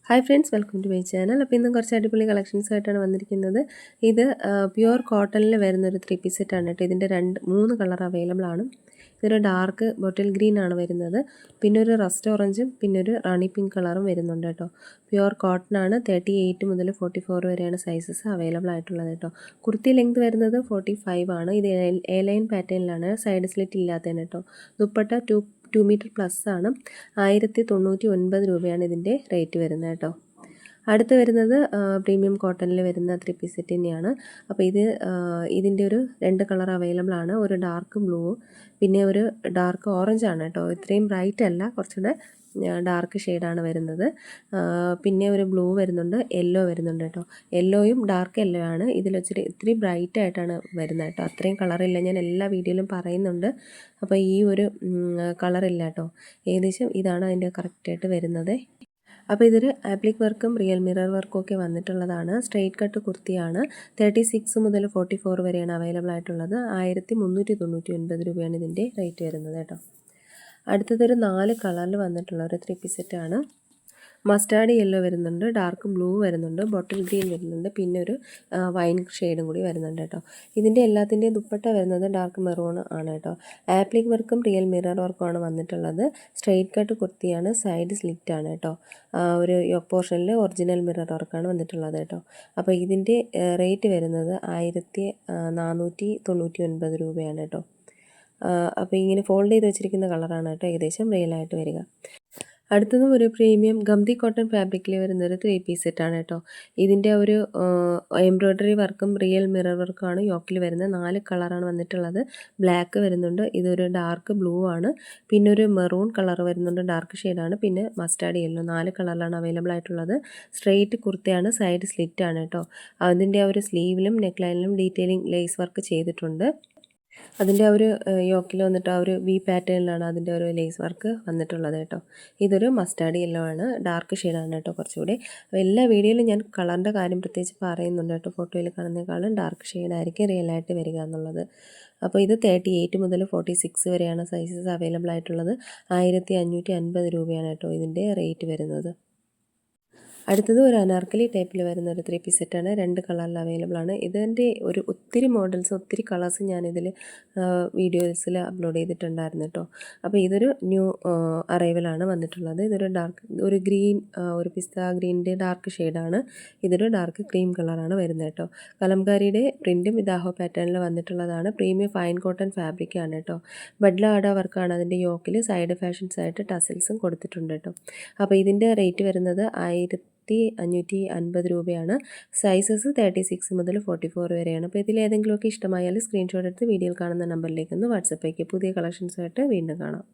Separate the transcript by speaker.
Speaker 1: Hi friends, welcome to my channel. അപ്പോൾ ഇന്നും കുറച്ച് അടിപൊളി കളക്ഷൻസ് ആയിട്ടാണ് വന്നിരിക്കുന്നത്. ഇത് പ്യുവർ കോട്ടണിൽ വരുന്നൊരു 3 പീസ് സെറ്റാണ് കേട്ടോ. ഇതിൻ്റെ 3 കളർ അവൈലബിൾ ആണ്. ഇതൊരു ഡാർക്ക് ബോട്ടിൽ ഗ്രീൻ ആണ് വരുന്നത്, പിന്നെ ഒരു റസ്റ്റ് ഓറഞ്ചും പിന്നെ ഒരു റാണി പിങ്ക് കളറും വരുന്നുണ്ട് കേട്ടോ. പ്യുവർ കോട്ടൺ ആണ്. 38 മുതൽ 44 വരെയാണ് സൈസസ് അവൈലബിൾ ആയിട്ടുള്ളത് കേട്ടോ. കുർത്തി ലെങ്ത് വരുന്നത് 45 ആണ്. ഇത് എ ലൈൻ പാറ്റേണിലാണ്, സൈഡ് സ്ലിറ്റ് ഇല്ലാത്തതാണ് കേട്ടോ. ദുപ്പട്ട 2 മീറ്റർ പ്ലസ് ആണ്. 1099 രൂപയാണ് ഇതിൻ്റെ റേറ്റ് വരുന്നത് കേട്ടോ. അടുത്ത് വരുന്നത് പ്രീമിയം കോട്ടണിൽ വരുന്ന 3 പീസ് സെറ്റ് തന്നെയാണ്. അപ്പോൾ ഇതിൻ്റെ ഒരു 2 കളർ അവൈലബിൾ ആണ്. ഒരു ഡാർക്ക് ബ്ലൂവും പിന്നെ ഒരു ഡാർക്ക് ഓറഞ്ച് ആണ് കേട്ടോ. ഇത്രയും ബ്രൈറ്റ് അല്ല, കുറച്ചുകൂടെ ഡാർക്ക് ഷെയ്ഡാണ് വരുന്നത്. പിന്നെ ഒരു ബ്ലൂ വരുന്നുണ്ട്, യെല്ലോ വരുന്നുണ്ട് കേട്ടോ. യെല്ലോയും ഡാർക്ക് യെല്ലോ ആണ്. ഇതിൽ ഇത്തിരി ബ്രൈറ്റ് ആയിട്ടാണ് വരുന്നത് കേട്ടോ. അത്രയും കളറില്ല, ഞാൻ എല്ലാ വീഡിയോയിലും പറയുന്നുണ്ട്. അപ്പോൾ ഈ ഒരു കളറില്ല കേട്ടോ. ഏകദേശം ഇതാണ് അതിൻ്റെ കറക്റ്റായിട്ട് വരുന്നത്. അപ്പോൾ ഇതൊരു ആപ്ലിക് വർക്കും റിയൽ മിറർ വർക്കും ഒക്കെ വന്നിട്ടുള്ളതാണ്. സ്ട്രെയിറ്റ് കട്ട് കുർത്തിയാണ്. 36 മുതൽ 44 വരെയാണ് അവൈലബിൾ ആയിട്ടുള്ളത്. 1399 രൂപയാണ് ഇതിൻ്റെ റേറ്റ് വരുന്നത് കേട്ടോ. അടുത്തതൊരു 4 കളറിൽ വന്നിട്ടുള്ള ഒരു 3 പീസ് സെറ്റാണ്. മസ്റ്റാർഡ് യെല്ലോ വരുന്നുണ്ട്, ഡാർക്ക് ബ്ലൂ വരുന്നുണ്ട്, ബോട്ടിൽ ഗ്രീൻ വരുന്നുണ്ട്, പിന്നെ ഒരു വൈൻ ഷെയ്ഡും കൂടി വരുന്നുണ്ട് കേട്ടോ. ഇതിൻ്റെ എല്ലാത്തിൻ്റെയും ദുപ്പട്ട വരുന്നത് ഡാർക്ക് മെറൂൺ ആണ് കേട്ടോ. ആപ്ലിക് വർക്കും റിയൽ മിറർ വർക്കും ആണ് വന്നിട്ടുള്ളത്. സ്ട്രെയിറ്റ് കട്ട് കുർത്തിയാണ്, സൈഡ് സ്ലിറ്റ് ആണ് കേട്ടോ. ഒരു യോക്ക് പോർഷനിൽ ഒറിജിനൽ മിറർ വർക്കാണ് വന്നിട്ടുള്ളത് കേട്ടോ. അപ്പോൾ ഇതിൻ്റെ റേറ്റ് വരുന്നത് 1499 രൂപയാണ് കേട്ടോ. അപ്പോൾ ഇങ്ങനെ ഫോൾഡ് ചെയ്ത് വെച്ചിരിക്കുന്ന കളറാണ് കേട്ടോ ഏകദേശം റിയലായിട്ട് വരിക. അടുത്തതും ഒരു പ്രീമിയം ഗംതി കോട്ടൺ ഫാബ്രിക്കിൽ വരുന്നൊരു 3 പീസ് സെറ്റാണ് കേട്ടോ. ഇതിൻ്റെ ഒരു എംബ്രോയ്ഡറി വർക്കും റിയൽ മിറർ വർക്കുമാണ് യോക്കിൽ വരുന്നത്. 4 കളറാണ് വന്നിട്ടുള്ളത്. ബ്ലാക്ക് വരുന്നുണ്ട്, ഇതൊരു ഡാർക്ക് ബ്ലൂ ആണ്, പിന്നെ ഒരു മെറൂൺ കളർ വരുന്നുണ്ട്, ഡാർക്ക് ഷെയ്ഡാണ്, പിന്നെ മസ്റ്റാർഡ് യെല്ലോ. 4 കളറിലാണ് അവൈലബിൾ ആയിട്ടുള്ളത്. സ്ട്രെയിറ്റ് കുർത്തയാണ്, സൈഡ് സ്ലിറ്റ് ആണ് കേട്ടോ. അതിൻ്റെ ഒരു സ്ലീവിലും നെക്ക് ലൈനിലും ഡീറ്റെയിലിംഗ് ലേസ് വർക്ക് ചെയ്തിട്ടുണ്ട്. അതിൻ്റെ ഒരു യോക്കിൽ വന്നിട്ട് ആ ഒരു വി പാറ്റേണിലാണ് അതിൻ്റെ ഒരു ലേസ് വർക്ക് വന്നിട്ടുള്ളത് കേട്ടോ. ഇതൊരു മസ്റ്റാർഡ് യെല്ലോ ആണ്, ഡാർക്ക് ഷെയ്ഡാണ് കേട്ടോ കുറച്ചുകൂടി. അപ്പോൾ എല്ലാ വീഡിയോയിലും ഞാൻ കളറിൻ്റെ കാര്യം പ്രത്യേകിച്ച് പറയുന്നുണ്ട് കേട്ടോ. ഫോട്ടോയിൽ കാണുന്നതിനേക്കാളും ഡാർക്ക് ഷെയ്ഡായിരിക്കും റിയലായിട്ട് വരിക എന്നുള്ളത്. അപ്പോൾ ഇത് 38 മുതൽ 46 വരെയാണ് സൈസസ് അവൈലബിൾ ആയിട്ടുള്ളത്. 1550 രൂപയാണ് കേട്ടോ ഇതിൻ്റെ റേറ്റ് വരുന്നത്. അടുത്തത് ഒരു അനാർക്കലി ടൈപ്പിൽ വരുന്ന ഒരു 3 പീസ് സെറ്റാണ്. 2 കളറിൽ അവൈലബിൾ ആണ്. ഇതിൻ്റെ ഒത്തിരി മോഡൽസ്, ഒത്തിരി കളേഴ്സ് ഞാനിതിൽ വീഡിയോസിൽ അപ്ലോഡ് ചെയ്തിട്ടുണ്ടായിരുന്നു കേട്ടോ. അപ്പോൾ ഇതൊരു ന്യൂ അറൈവലാണ് വന്നിട്ടുള്ളത്. ഇതൊരു ഒരു ഗ്രീൻ, ഒരു പിസ്ത ഗ്രീനിൻ്റെ ഡാർക്ക് ഷെയ്ഡാണ്. ഇതൊരു ഡാർക്ക് ക്രീം കളറാണ് വരുന്നത് കേട്ടോ. കലംകാരിയുടെ പ്രിൻറ്റും ഇതാഹോ പാറ്റേണിൽ വന്നിട്ടുള്ളതാണ്. പ്രീമിയം ഫൈൻ കോട്ടൺ ഫാബ്രിക്കാണ് കേട്ടോ. ബഡ്ല ആട വർക്കാണ് അതിൻ്റെ യോക്കിൽ. സൈഡ് ഫാഷൻസ് ആയിട്ട് ടസൽസും കൊടുത്തിട്ടുണ്ട് കേട്ടോ. അപ്പോൾ ഇതിൻ്റെ റേറ്റ് വരുന്നത് 1550 രൂപയാണ്. സൈസസ് 36 മുതൽ 44 വരെയാണ്. അപ്പോൾ ഇതിലേതെങ്കിലുമൊക്കെ ഇഷ്ടമായാൽ സ്ക്രീൻഷോട്ട് എടുത്ത് വീഡിയോയിൽ കാണുന്ന നമ്പറിലേക്ക് ഒന്ന് വാട്സപ്പ് അയക്കുക. പുതിയ കളക്ഷൻസുമായിട്ട് വീണ്ടും കാണാം.